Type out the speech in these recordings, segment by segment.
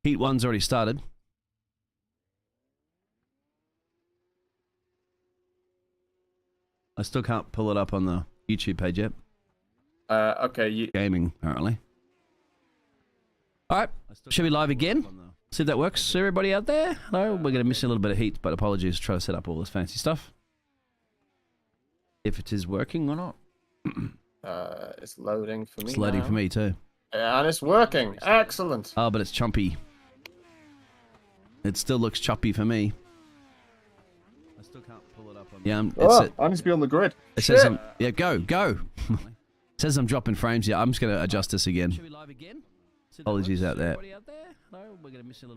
Heat 1's already started. I still can't pull it up on the YouTube page yet. Okay. Gaming, apparently. All right, should we live again? See if that works. Everybody out there? Hello. We're going to miss a little bit of heat, but apologies. Try to set up all this fancy stuff. If it is working or not. It's loading for me. It's loading for me too. And it's working. Excellent. Oh, but it's choppy. It still looks choppy for me. I still can't pull it up on. Yeah, I need to be on the grid. It says yeah, go. It says I'm dropping frames. Yeah, I'm just going to adjust this again. Should we live again? Apologies out there.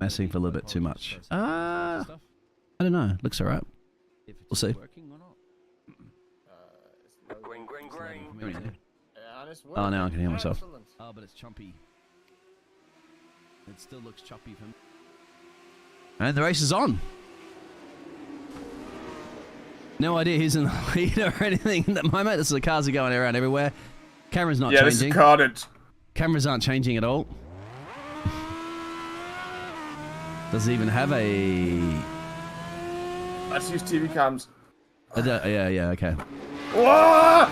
Messing for a little bit too much. I don't know. Looks alright. We'll see. Oh, now I can hear myself. Oh, but it's choppy. It still looks choppy for me. And the race is on. No idea who's in the lead or anything at the moment. The cars are going around everywhere. Camera's not changing. This is carnage. Cameras aren't changing at all. Does it even have a... Let's use TV cams. Yeah, okay. Whoa!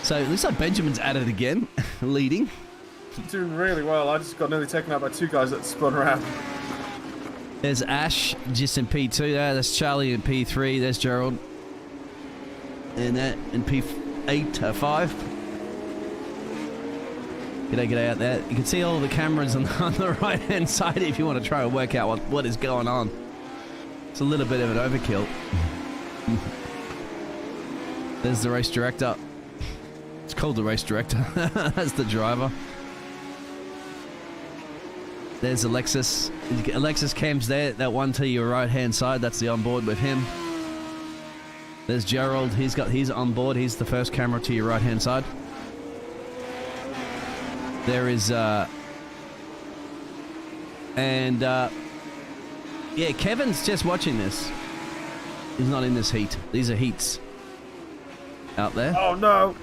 So it looks like Benjamin's at it again, leading. Doing really well. I just got nearly taken out by two guys that spun around. There's Ash just in P2 there. There's Charlie in P3. There's Gerald. And that in P8, 5. G'day out there. You can see all the cameras on the right-hand side if you want to try and work out what is going on. It's a little bit of an overkill. There's the race director. It's called the race director. That's the driver. There's Alexis. Alexis Cam's there. That one to your right-hand side. That's the onboard with him. There's Gerald. He's on board. He's the first camera to your right-hand side. There is yeah, Kevin's just watching this. He's not in this heat. These are heats out there. Oh no.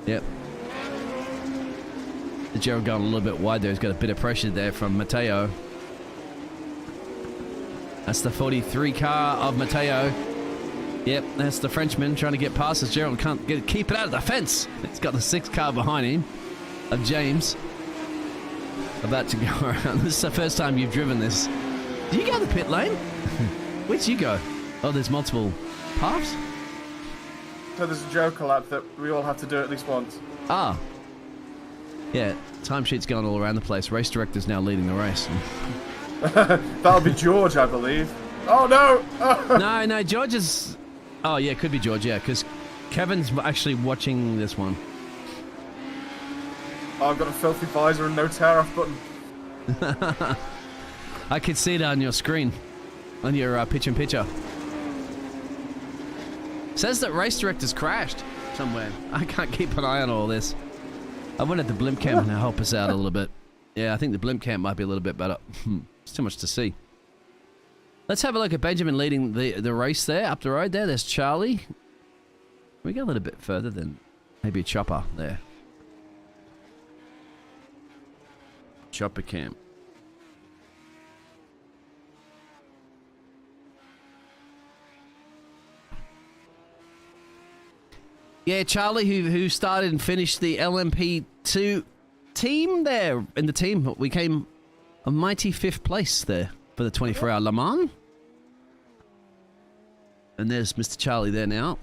Yep. The Gerald going a little bit wide there. He's got a bit of pressure there from Matteo. That's the 43 car of Matteo. Yep, that's the Frenchman trying to get past us. Gerald can't keep it out of the fence. It's got the 6 car behind him of James. About to go around. This is the first time you've driven this. Do you go to the pit lane? Where'd you go? Oh, there's multiple paths? So there's a Joker lap that we all have to do at least once. Ah. Yeah, timesheet's going all around the place. Race director's now leading the race. That'll be George, I believe. Oh, no! No, George is... Oh, yeah, it could be George, yeah, because Kevin's actually watching this one. Oh, I've got a filthy visor and no tear-off button. I could see it on your screen, on your picture-in-picture. Says that race director's crashed somewhere. I can't keep an eye on all this. I went at the blimp cam to help us out a little bit. Yeah, I think the blimp cam might be a little bit better. It's too much to see. Let's have a look at Benjamin leading the race there, up the road there. There's Charlie. We go a little bit further than maybe a chopper there. Chopper cam. Yeah, Charlie, who started and finished the LMP2 team there. In the team, we came a mighty 5th place there for the 24-hour Le Mans. And there's Mr. Charlie there now.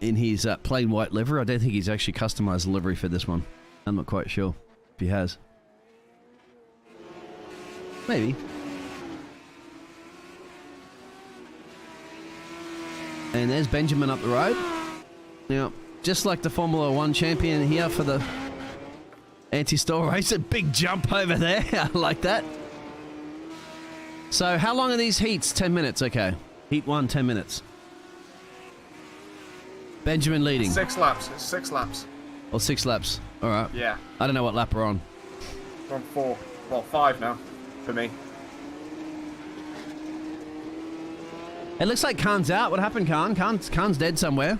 In his plain white livery. I don't think he's actually customized the livery for this one. I'm not quite sure if he has. Maybe. And there's Benjamin up the road. Now, just like the Formula 1 champion here for the anti-store race, a big jump over there. I like that. So, how long are these heats? 10 minutes, okay. Heat 1, 10 minutes. Benjamin leading. 6 laps. It's 6 laps. Or 6 laps. All right. Yeah. I don't know what lap we're on. We're on 4. Well, 5 now, for me. It looks like Khan's out. What happened, Khan? Khan's dead somewhere.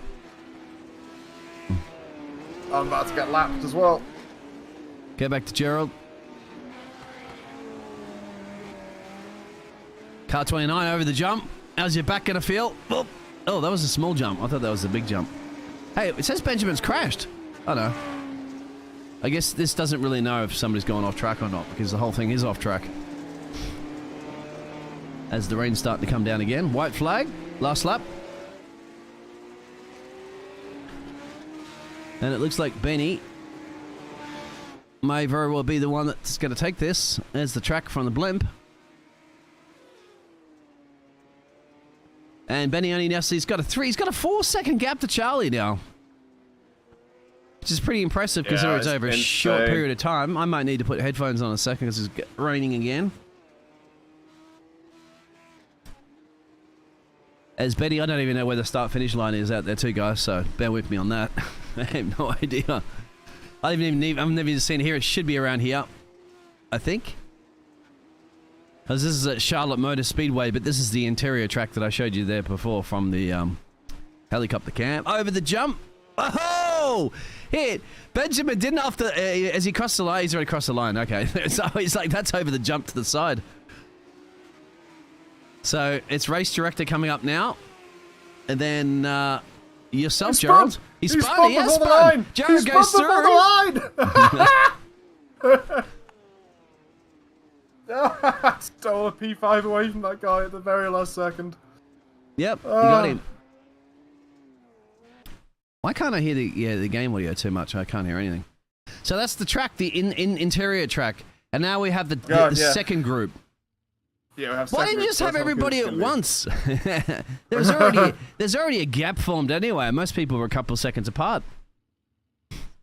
I'm about to get lapped as well. Get back to Gerald. Car 29 over the jump. How's your back gonna feel? Oh, that was a small jump. I thought that was a big jump. Hey, it says Benjamin's crashed. Oh no. I guess this doesn't really know if somebody's gone off track or not, because the whole thing is off track. As the rain's starting to come down again. White flag. Last lap. And it looks like Benny may very well be the one that's going to take this. There's the track from the blimp. And Benny only now he's got a 4-second gap to Charlie now. Which is pretty impressive considering it's over a short period of time. I might need to put headphones on a second because it's raining again. As Benny, I don't even know where the start-finish line is out there too, guys, so bear with me on that. I have no idea. I've never even seen it here. It should be around here, I think. Because this is at Charlotte Motor Speedway, but this is the interior track that I showed you there before from the helicopter cam. Over the jump. Oh! Hit! Benjamin didn't have to... as he crossed the line, he's already crossed the line. Okay. So he's like, that's over the jump to the side. So it's race director coming up now. And then yourself, Gerald. He spun. He has spun. Gerald goes through. Stole a P5 away from that guy at the very last second. Yep, you got him. Why can't I hear the game audio too much? I can't hear anything. So that's the track, the interior track. And now we have the second group. Yeah, we have Why didn't you just have everybody at once? there's already a gap formed anyway. Most people were a couple of seconds apart.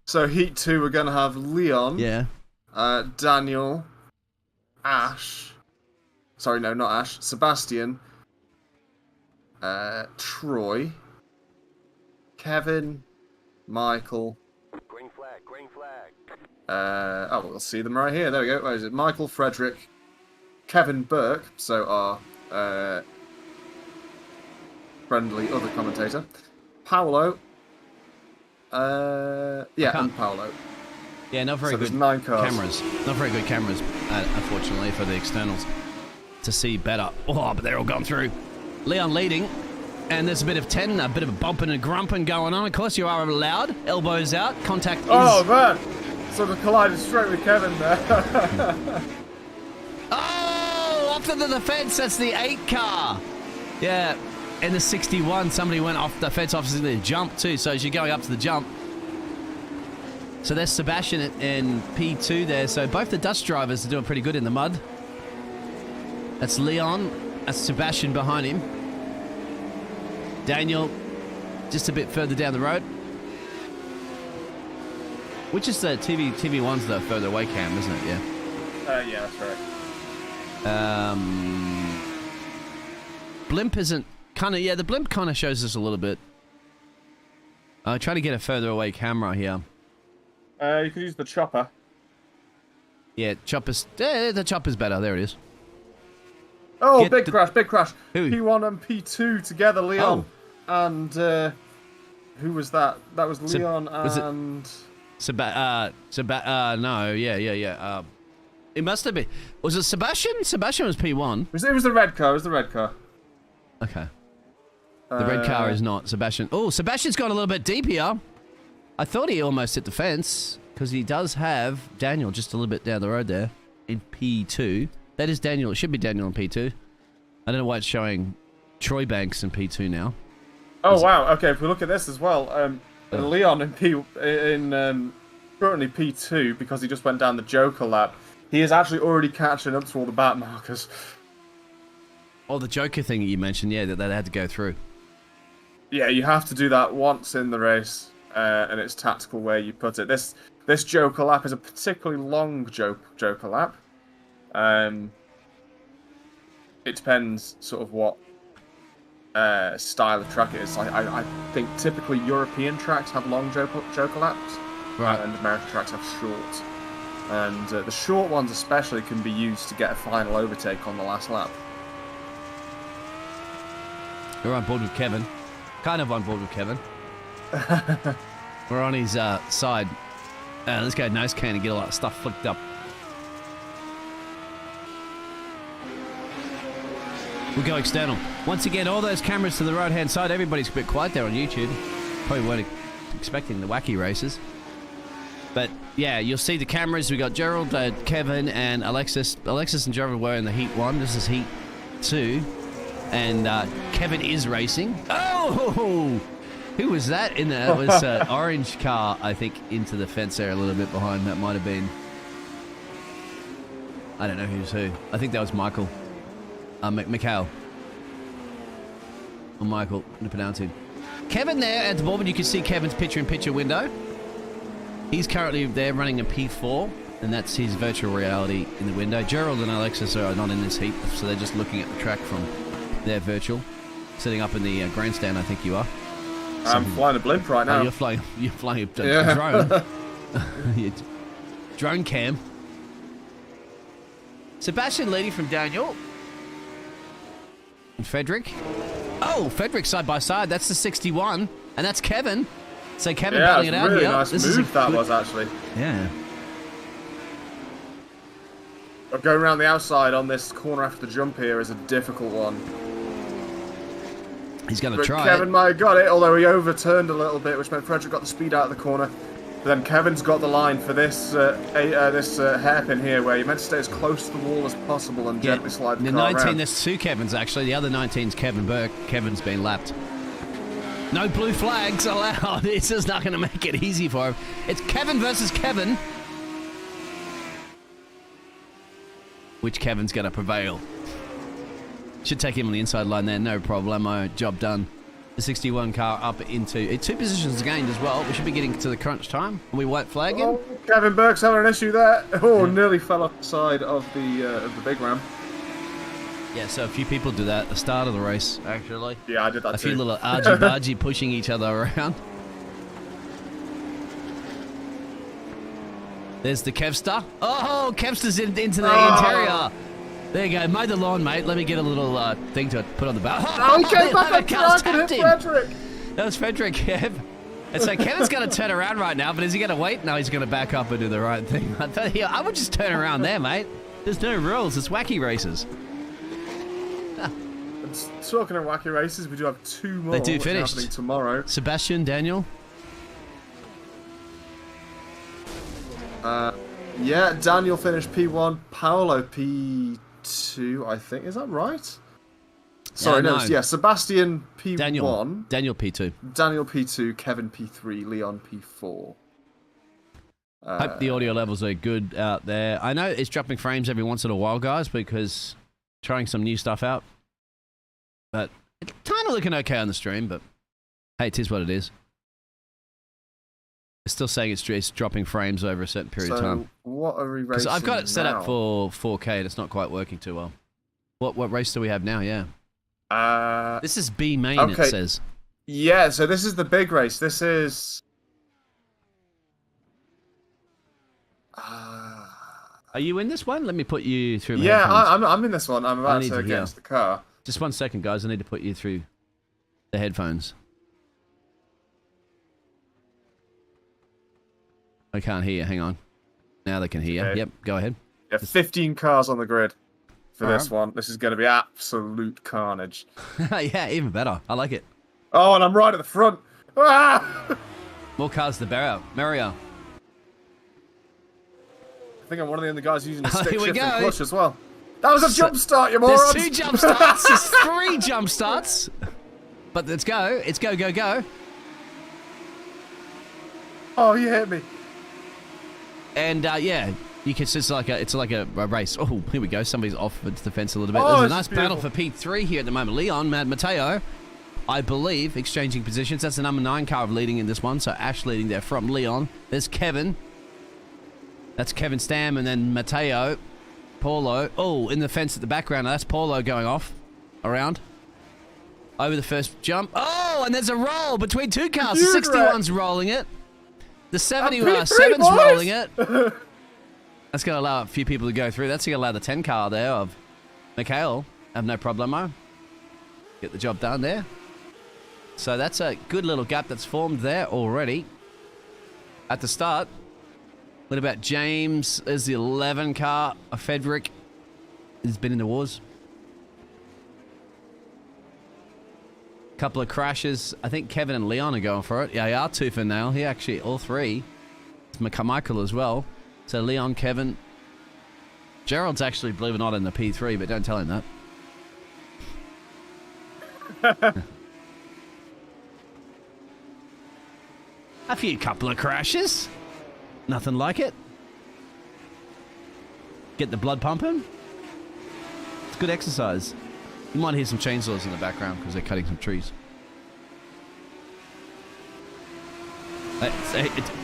So Heat 2, we're going to have Leon. Yeah. Daniel. Ash. Sorry, no, not Ash. Sebastian. Troy. Kevin. Michael. Green flag, green flag. Oh, we'll see them right here. There we go. Where is it? Michael, Frederick, Kevin Burke, so our friendly other commentator. Paolo. And Paolo. Yeah, not very good 9 cars. cameras. Not very good cameras, unfortunately, for the externals to see better. Oh, but they're all gone through. Leon leading, and there's a bit of a bumping and grumping going on. Of course, you are allowed. Elbows out. Contact is... Oh, man! Sort of collided straight with Kevin there. Oh, off into the fence. That's the 8 car. Yeah, in the 61, somebody went off the fence opposite the jump too. So as you're going up to the jump. So there's Sebastian in P2 there. So both the Dutch drivers are doing pretty good in the mud. That's Leon. That's Sebastian behind him. Daniel just a bit further down the road. Which is the TV1's the further away cam, isn't it? Yeah. Yeah, that's right. Blimp isn't kind of... Yeah, the blimp kind of shows us a little bit. I'll try to get a further away camera here. You could use the chopper. Yeah, chopper's... the chopper's better. There it is. Oh, big crash. Who? P1 and P2 together, Leon. Oh. And, who was that? That was Leon and... no, yeah. It must have been... Was it Sebastian? Sebastian was P1. It was the red car. Okay. The red car is not Sebastian. Oh, Sebastian's gone a little bit deep here. I thought he almost hit the fence, because he does have Daniel just a little bit down the road there in P2. That is Daniel. It should be Daniel in P2. I don't know why it's showing Troy Banks in P2 now. Oh, wow. Okay, if we look at this as well, Leon in currently P2 because he just went down the Joker lap. He is actually already catching up to all the back markers. Oh, the Joker thing that you mentioned, yeah, that they had to go through. Yeah, you have to do that once in the race, and it's tactical where you put it. This Joker lap is a particularly long Joker lap. It depends sort of what style of track it is. I think typically European tracks have long Joker laps, right, and American tracks have short. And the short ones especially can be used to get a final overtake on the last lap. We're on board with Kevin. Kind of on board with Kevin. We're on his side. Let's go nose can and get a lot of stuff flicked up. We'll go external. Once again, all those cameras to the right-hand side. Everybody's a bit quiet there on YouTube. Probably weren't expecting the wacky races. But, yeah, you'll see the cameras. We got Gerald, Kevin, and Alexis. Alexis and Gerald were in the Heat 1. This is Heat 2. And Kevin is racing. Oh! Who was that in there? It was an orange car, I think, into the fence there a little bit behind. That might have been... I don't know who's who. I think that was Michael. Mikhail. Or Michael, I'm going to pronounce him. Kevin there at the moment, you can see Kevin's picture-in-picture window. He's currently there running a P4, and that's his virtual reality in the window. Gerald and Alexis are not in this heat, so they're just looking at the track from their virtual. Sitting up in the grandstand, I think you are. I'm flying a blimp right now. Oh, you're flying a drone. Drone cam. Sebastian leading from Daniel. And Frederick. Oh, Frederick side by side. That's the 61. And that's Kevin. So Kevin battling it out really here. Nice move that was, actually. Yeah. But going around the outside on this corner after the jump here is a difficult one. He's going to try Kevin it. might have got it, although he overturned a little bit, which meant Frederick got the speed out of the corner. But then Kevin's got the line for this hairpin here, where you're meant to stay as close to the wall as possible and gently slide the car 19, around. there's two Kevins, actually. The other 19's Kevin Burke. Kevin's been lapped. No blue flags allowed. This is not going to make it easy for him. It's Kevin versus Kevin. Which Kevin's going to prevail? Should take him on the inside line there. No problemo. Job done. The 61 car up into... two positions gained as well. We should be getting to the crunch time. And we won't flag him. Oh, Kevin Burke's having an issue there. Oh, nearly fell off the side of the big ram. Yeah, so a few people do that at the start of the race, actually. Yeah, I did that too. A few too. little argy-bargy pushing each other around. There's the Kevster. Oh, Kevster's into the interior. There you go. Mow the lawn, mate. Let me get a little thing to put on the back. Oh, he came back on track and hit Frederick. That was Frederick, Kev. And so Kevin's going to turn around right now, but is he going to wait? No, he's going to back up and do the right thing. I would just turn around there, mate. There's no rules. It's wacky races. Talking of wacky races, we do have two more. They do finish happening tomorrow. Sebastian, Daniel. Yeah, Daniel finished P1, Paolo P2, I think. Is that right? Sorry, no. Sebastian P1. Daniel P2. Daniel P2, Kevin P3, Leon P4. Hope the audio levels are good out there. I know it's dropping frames every once in a while, guys, because trying some new stuff out. But it's kind of looking okay on the stream, but hey, it is what it is. It's still saying it's dropping frames over a certain period of time. What are we racing? Because I've got it set now? up for 4K and it's not quite working too well. What race do we have now? Yeah. This is B main, okay. It says. Yeah, so this is the big race. This is... Are you in this one? Let me put you through my Yeah, headphones. I'm in this one. I'm about to get into the car. Just 1 second, guys. I need to put you through the headphones. I can't hear you. Hang on. Now they can hear you. Okay. Yep, go ahead. Yeah, 15 cars on the grid for this one. This is going to be absolute carnage. Yeah, even better. I like it. Oh, and I'm right at the front. Ah! More cars the merrier. I think I'm one of the only guys using a stick Here we shift go. and clutch as well. That was a jump start, you morons! There's 2 jump starts. There's 3 jump starts. But let's go. It's go, go, go. Oh, you hit me. And yeah, you can. It's like a race. Oh, here we go. Somebody's off into the fence a little bit. Oh, There's a nice battle for P3 here at the moment. Leon, Mateo, I believe, exchanging positions. That's the number 9 car leading in this one. So Ash leading there from Leon. There's Kevin. That's Kevin Stam, and then Mateo, Paulo. Oh, in the fence at the background. That's Paulo going off around over the first jump. Oh, and there's a roll between 2 cars. The 61's rolling it. The 77's rolling it. That's going to allow a few people to go through. That's going to allow the 10 car there of Mikhail. Have no problemo. get the job done there. So that's a good little gap that's formed there already. At the start, what about James? There's the 11 car. Frederick has been in the wars. Couple of crashes. I think Kevin and Leon are going for it. Yeah, they are tooth and nail. He actually, all three. It's Michael as well. So Leon, Kevin. Gerald's actually, believe it or not, in the P3, but don't tell him that. A few couple of crashes. Nothing like it. Get the blood pumping. It's good exercise. You might hear some chainsaws in the background because they're cutting some trees.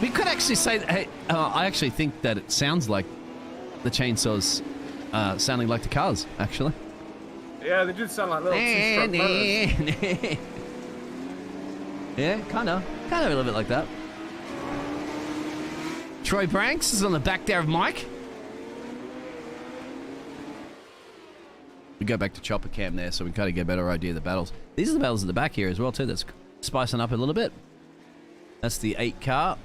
We could actually say that, hey, I actually think that it sounds like the chainsaws sounding like the cars, actually. Yeah, they do sound like little two-stroke motors. Yeah, kind of a little bit like that. Troy Branks is on the back there of Mike. We go back to Chopper Cam there, so we kind of get a better idea of the battles. These are the battles at the back here as well, too. That's spicing up a little bit. That's the 8 car.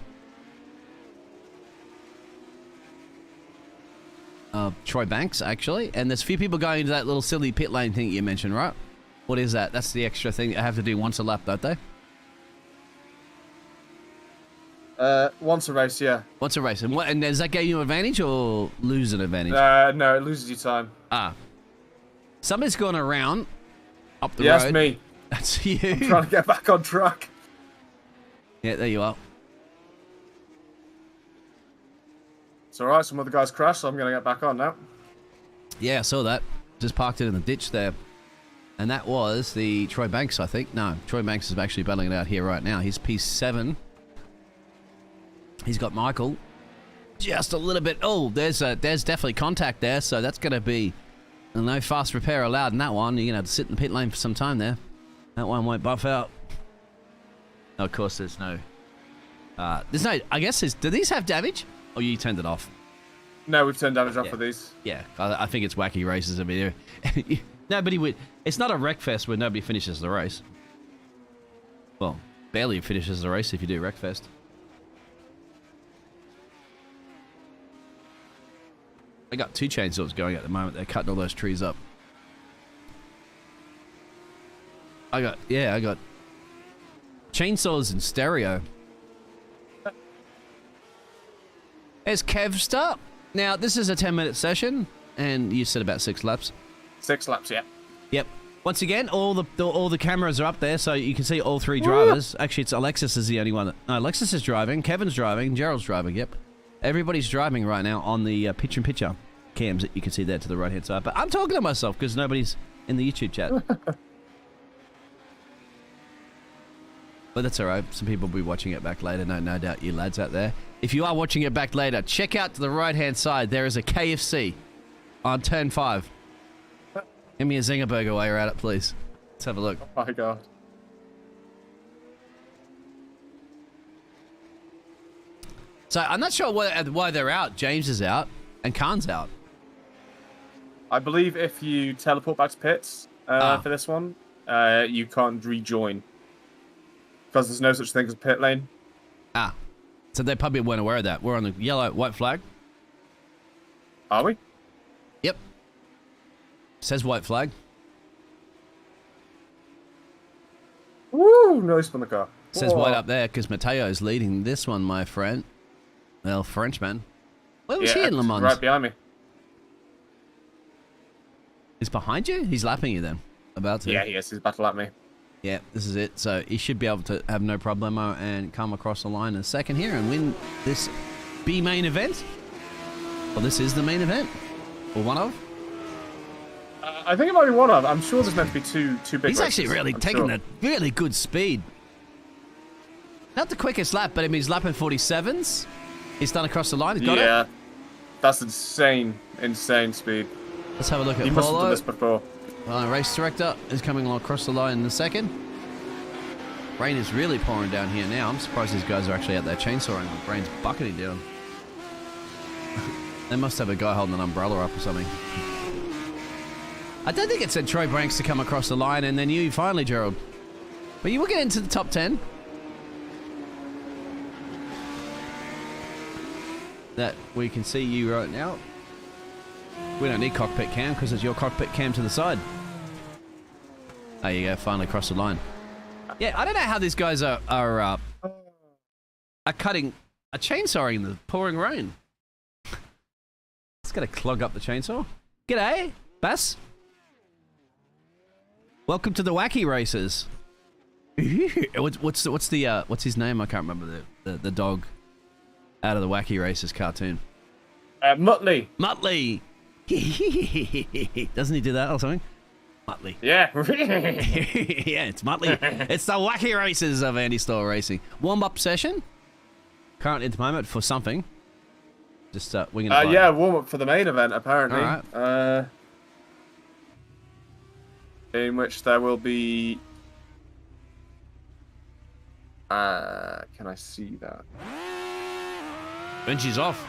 Troy Banks, actually. And there's a few people going into that little silly pit lane thing you mentioned, right? What is that? That's the extra thing I have to do once a lap, don't they? Once a race, yeah. Once a race. And does that give you an advantage or lose an advantage? No, it loses you time. Ah. Somebody's gone around up the road. Yes, me. That's you. I'm trying to get back on track. Yeah, there you are. It's alright, some other guys crashed, so I'm going to get back on now. Yeah, I saw that. Just parked it in the ditch there. And that was the Troy Banks, I think. No, Troy Banks is actually battling it out here right now. He's P7. He's got Michael. Just a little bit. Oh, there's definitely contact there, so that's going to be no fast repair allowed in that one. You're going to have to sit in the pit lane for some time there. That one won't buff out. No, of course, there's no... there's no... I guess do these have damage? Or you turned it off? No, we've turned damage off for these. Yeah, I think it's wacky races. I mean, nobody would... It's not a wreck fest where nobody finishes the race. Well, barely finishes the race if you do wreck fest. I got 2 chainsaws going at the moment. They're cutting all those trees up. I got chainsaws in stereo. There's Kevster. Now, this is a 10-minute session, and you said about 6 laps. 6 laps, yeah. Yep. Once again, all the cameras are up there, so you can see all 3 drivers. Actually, it's Alexis is the only one. No, Alexis is driving, Kevin's driving, Gerald's driving, yep. Everybody's driving right now on the picture-in-picture cams that you can see there to the right-hand side. But I'm talking to myself because nobody's in the YouTube chat. But that's all right. Some people will be watching it back later. No doubt you lads out there. If you are watching it back later, check out to the right-hand side. There is a KFC on turn 5. Give me a Zinger Burger while you're at it, please. Let's have a look. Oh, my God. So I'm not sure why they're out. James is out and Khan's out. I believe if you teleport back to pits for this one, you can't rejoin. Because there's no such thing as a pit lane. Ah. So they probably weren't aware of that. We're on the yellow, white flag. Are we? Yep. Says white flag. Woo! No, spin the car. Says white up there because Mateo's leading this one, my friend. Well, Frenchman. Where was he in Le Mans? Right behind me. He's behind you? He's lapping you then. About to. Yeah, he is. He's about to lap me. Yeah, this is it. So he should be able to have no problemo and come across the line in a second here and win this B main event. Well, this is the main event. Or one of. I think it might be one of. I'm sure there's meant to be two big He's races, actually really taking a really good speed. Not the quickest lap, but I mean, he's lapping 47s. He's done across the line. He's got it. Yeah. That's insane speed. Let's have a look at You must have Paulo. done this before. Well, the race director is coming along across the line in a second. Rain is really pouring down here now. I'm surprised these guys are actually out there chainsawing. The rain's bucketing down. They must have a guy holding an umbrella up or something. I don't think it said Troy Branks to come across the line, and then you finally, Gerald. But you will get into the top 10. That we can see you right now. We don't need cockpit cam because it's your cockpit cam to the side. There you go, finally across the line. Yeah, I don't know how these guys are cutting a chainsaw in the pouring rain. It's gonna clog up the chainsaw. G'day, Bass. Welcome to the Wacky races. What's his name? I can't remember the dog out of the Wacky races cartoon. Muttley. Muttley. Doesn't he do that or something? Muttley. Yeah. Yeah, it's Muttley. It's the Wacky races of Andy Store Racing. Warm-up session. Current at the moment for something. Just winging it. Yeah, warm-up for the main event, apparently. All right. In which there will be... can I see that? Benji's off.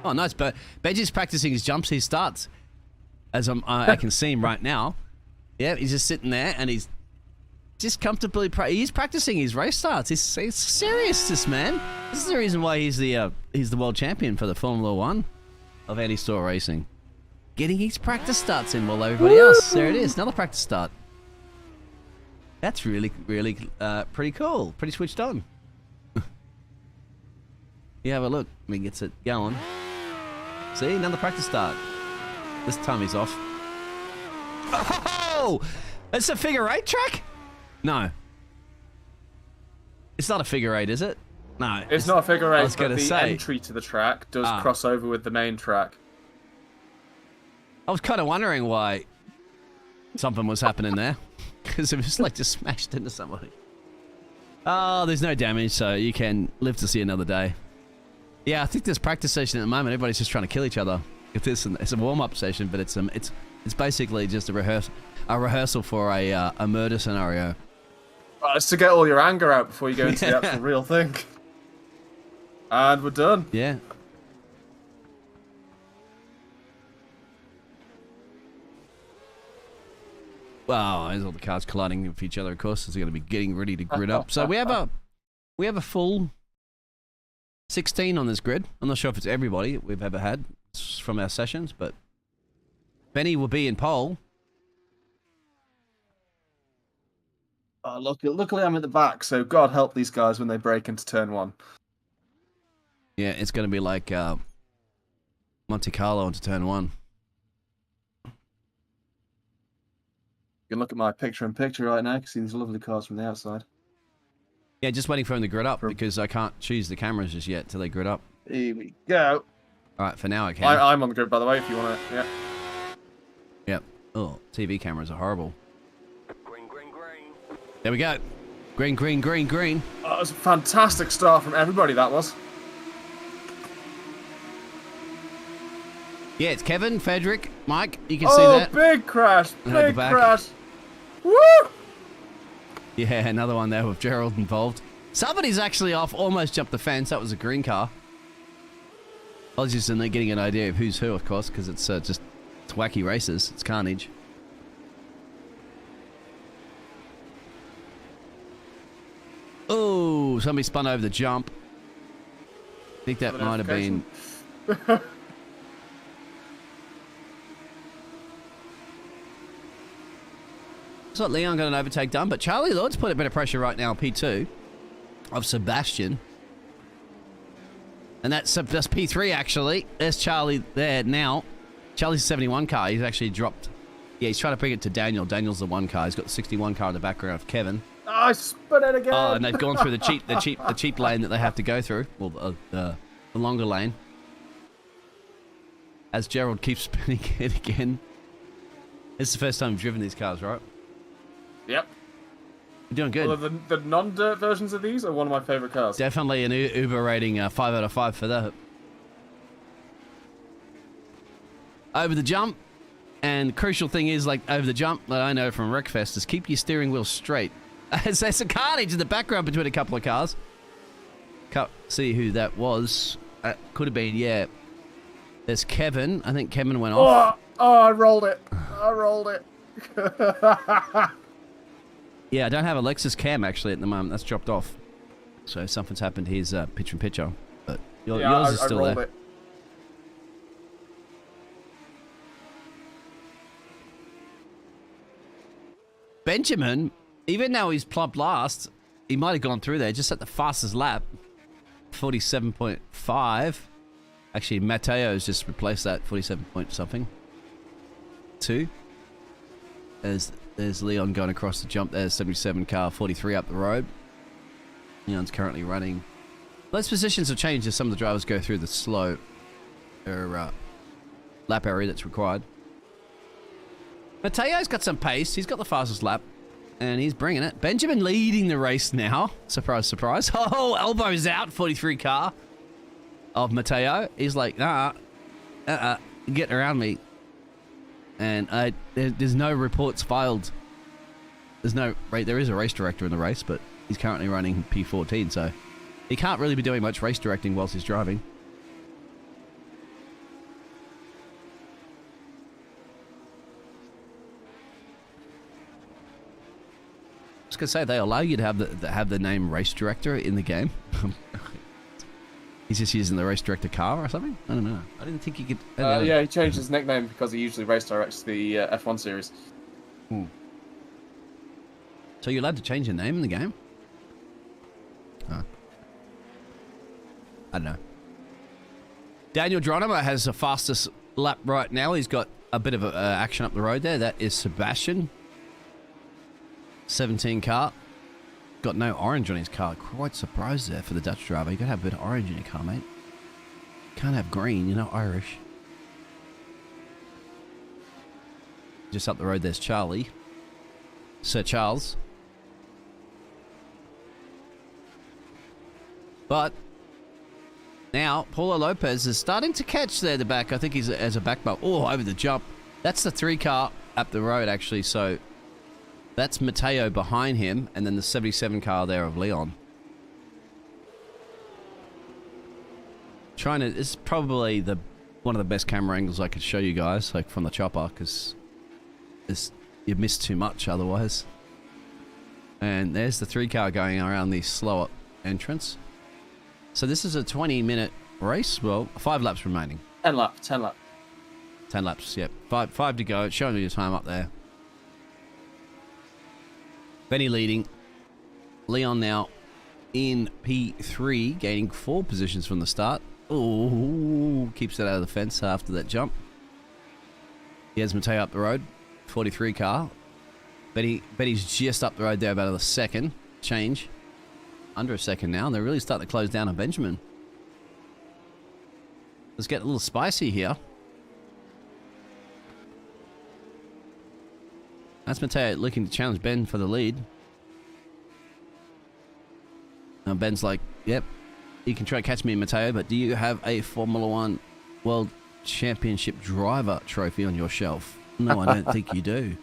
Oh, nice. But Benji's practicing his jumps, his starts. As I can see him right now. Yeah, he's just sitting there and he's just comfortably... he's practicing his race starts. He's serious, this man. This is the reason why he's the world champion for the Formula 1 of Andy Store Racing. Getting his practice starts in while everybody else. There it is, another practice start. That's really, really pretty cool. Pretty switched on. You have a look. I mean, gets it going. See, another practice start. This time he's off. Oh! It's a figure eight track? No. It's not a figure eight, is it? No. It's not a figure eight, but the say, entry to the track does cross over with the main track. I was kind of wondering why something was happening there. Because it was like just smashed into somebody. Oh, there's no damage, so you can live to see another day. Yeah, I think this practice session at the moment, everybody's just trying to kill each other. It's a warm-up session, but it's basically just a rehearsal for a murder scenario. Well, it's to get all your anger out before you go into the actual real thing. And we're done. Yeah. Well, there's all the cars colliding with each other, of course. It's going to be getting ready to grid up. So we have a full 16 on this grid. I'm not sure if it's everybody we've ever had from our sessions, but Benny will be in pole. Oh, luckily I'm at the back, so God help these guys when they break into turn one. Yeah, it's going to be like Monte Carlo into turn one. You can look at my picture-in-picture right now. You can see these lovely cars from the outside. Yeah, just waiting for them to grid up because I can't choose the cameras just yet till they grid up. Here we go. All right, for now I can. I'm on the grid, by the way, if you want to. Yeah. Yep. Oh, TV cameras are horrible. Green, green, green. There we go. Green, green, green, green. Oh, that was a fantastic start from everybody, that was. Yeah, it's Kevin, Frederick, Mike. You can see that. Oh, big crash. Big crash. Woo! Yeah, another one there with Gerald involved. Somebody's actually off, almost jumped the fence. That was a green car. I was just in there getting an idea of who's who, of course, because it's it's wacky races. It's carnage. Oh, somebody spun over the jump. I think that might have been... It's not Leon got an overtake done, but Charlie Lord's put a bit of pressure right now on P2 of Sebastian. And that's P3, actually. There's Charlie there now. Charlie's 71 car. He's actually dropped. Yeah, he's trying to bring it to Daniel. Daniel's the 1 car. He's got the 61 car in the background of Kevin. Oh, I spun it again. Oh, and they've gone through the cheap lane that they have to go through. Well, the longer lane. As Gerald keeps spinning it again. This is the first time we've driven these cars, right? Yep. You're doing good. Well, the non-dirt versions of these are one of my favourite cars. Definitely an Uber rating 5 out of 5 for that. Over the jump. And crucial thing is, like, over the jump that I know from Wreckfest is keep your steering wheel straight. There's a carnage in the background between a couple of cars. Can't see who that was. Could have been, yeah. There's Kevin. I think Kevin went off. Oh, I rolled it. I rolled it. Yeah, I don't have a Lexus cam actually at the moment. That's dropped off. So something's happened. Here's picture-in-picture. But yours is still rolled there. it. Benjamin, even though he's plumped last, he might have gone through there just at the fastest lap. 47.5. Actually, Mateo's just replaced that 47 point something. 2. There's Leon going across the jump. There's 77 car, 43 up the road. Leon's currently running. Those positions have changed as some of the drivers go through the slow lap area that's required. Mateo's got some pace. He's got the fastest lap. And he's bringing it. Benjamin leading the race now. Surprise, surprise. Oh, elbows out. 43 car of Mateo. He's like, get around me. And there's no reports filed. There is a race director in the race, but he's currently running P14, so he can't really be doing much race directing whilst he's driving. I was gonna say they allow you to have the name race director in the game. He's just using the race director car or something. I don't know. I didn't think he could. Yeah, he changed his nickname because he usually race directs the F1 series. So you're allowed to change your name in the game? Huh. I don't know. Daniel Geronimo has the fastest lap right now. He's got a bit of action up the road there. That is Sebastian. 17 car. Got no orange on his car. Quite surprised there for the Dutch driver. You gotta have a bit of orange in your car, mate. Can't have green, you're not Irish. Just up the road there's Charlie. Sir Charles. But now Paulo Lopez is starting to catch there at the back. I think he's as a back bump. Oh, over the jump. That's the 3 car up the road actually, so that's Mateo behind him, and then the 77 car there of Leon. This is probably one of the best camera angles I could show you guys, like from the chopper, because you miss too much otherwise. And there's the 3 car going around the slower entrance. So this is a 20-minute race. Well, 5 laps remaining. 10 laps. 10 laps, yep. 5 to go. It's showing me the time up there. Benny leading. Leon now in P3, gaining 4 positions from the start. Oh, keeps it out of the fence after that jump. Here's Mateo up the road. 43 car. Benny's just up the road there, about a second change. Under a second now, and they're really starting to close down on Benjamin. Let's get a little spicy here. That's Mateo looking to challenge Ben for the lead. Now Ben's like, yep, you can try to catch me, Mateo, but do you have a Formula 1 World Championship driver trophy on your shelf? No, I don't think you do.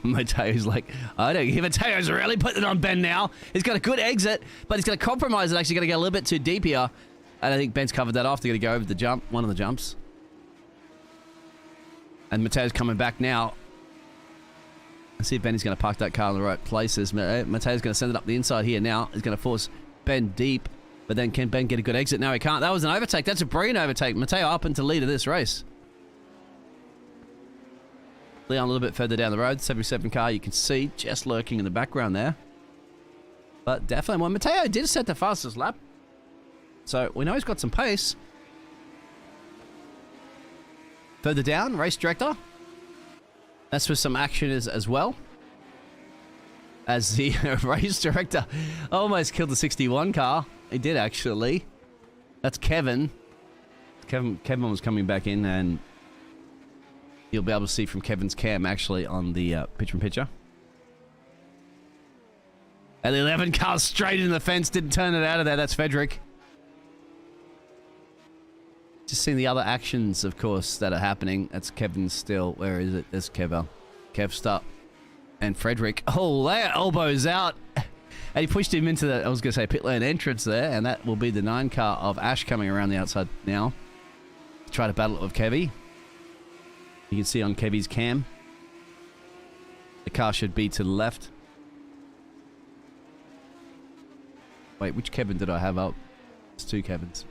Mateo's like, I don't give. Mateo's really putting it on Ben now. He's got a good exit, but he's going to compromise it. Actually going to get a little bit too deep here. And I think Ben's covered that off. They're going to go over the jump, one of the jumps. And Mateo's coming back now. Let's see if Benny's going to park that car in the right places. Mateo's going to send it up the inside here now. He's going to force Ben deep. But then can Ben get a good exit? No, he can't. That was an overtake. That's a brilliant overtake. Mateo up into lead of this race. Leon a little bit further down the road. 77 car, you can see just lurking in the background there. But definitely, well, Mateo did set the fastest lap. So we know he's got some pace. Further down, race director. That's with some action as well. As the race director almost killed the 61 car. He did actually. That's Kevin. Kevin was coming back in, and you'll be able to see from Kevin's cam actually on the picture-in-picture. And the 11 car straight in the fence, didn't turn it out of there. That's Frederick. Just seeing the other actions, of course, that are happening. That's Kevin still. Where is it? There's Kev. Kevstar. And Frederick. Oh, they are elbows out. And he pushed him into the, I was going to say, pit lane entrance there. And that will be the 9 car of Ash coming around the outside now. Try to battle it with Kevy. You can see on Kevy's cam. The car should be to the left. Wait, which Kevin did I have up? It's 2 Kevins.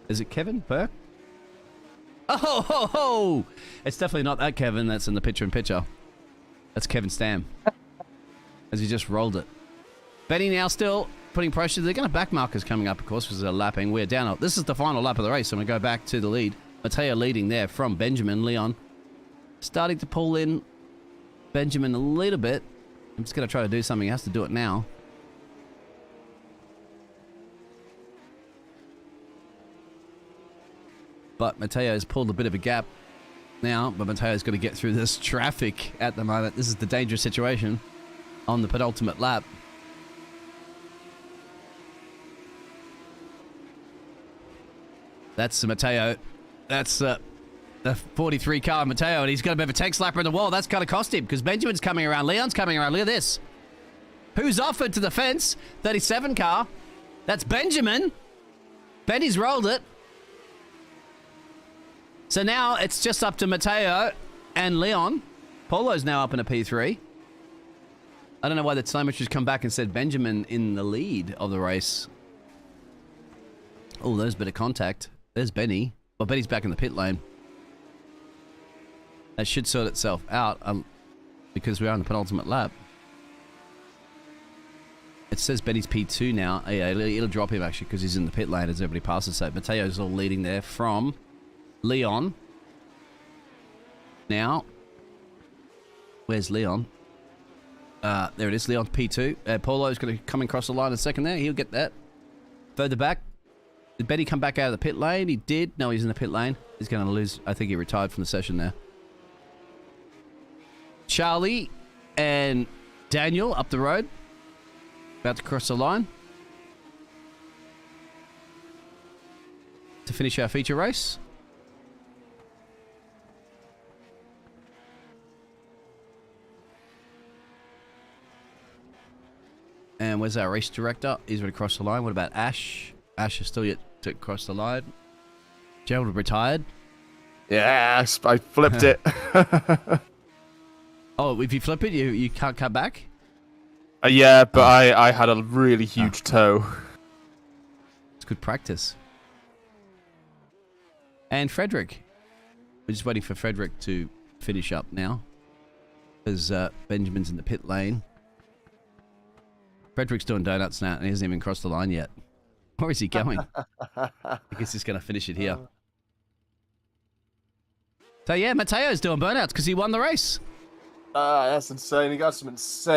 Is it Kevin Burke? Oh, ho, ho! It's definitely not that Kevin that's in the picture-in-picture. That's Kevin Stam. As he just rolled it. Benny now still putting pressure. They're going to back markers coming up, of course, because they're lapping. We're down. This is the final lap of the race, so I'm going to go back to the lead. Matteo leading there from Benjamin. Leon starting to pull in Benjamin a little bit. I'm just going to try to do something. He has to do it now. But Matteo's pulled a bit of a gap now. But Matteo's got to get through this traffic at the moment. This is the dangerous situation on the penultimate lap. That's Matteo. That's the 43 car Matteo, and he's got a bit of a tank slapper in the wall. That's going to cost him because Benjamin's coming around. Leon's coming around. Look at this. Who's offered to the fence? 37 car. That's Benjamin. Benny's rolled it. So now it's just up to Matteo and Leon. Polo's now up in a P3. I don't know why the telemetry's come back and said Benjamin in the lead of the race. Oh, there's a bit of contact. There's Benny. Well, Benny's back in the pit lane. That should sort itself out because we're on the penultimate lap. It says Benny's P2 now. Yeah, it'll drop him actually because he's in the pit lane as everybody passes. So Matteo's all leading there from Leon. Now, where's Leon? There it is, Leon P2. Polo's going to come across the line in a second there. He'll get that. Further back. Did Benny come back out of the pit lane? He did. No, he's in the pit lane. He's going to lose. I think he retired from the session there. Charlie and Daniel up the road. About to cross the line. To finish our feature race. And where's our race director? He's ready to cross the line. What about Ash? Ash is still yet to cross the line. Gerald retired. Yes, I flipped it. Oh, if you flip it, you can't come back? Yeah, but I had a really huge toe. It's good practice. And Frederick. We're just waiting for Frederick to finish up now. Because Benjamin's in the pit lane. Frederick's doing donuts now and he hasn't even crossed the line yet. Where is he going? I guess he's going to finish it here. So yeah, Matteo's doing burnouts because he won the race. That's insane. He got some insane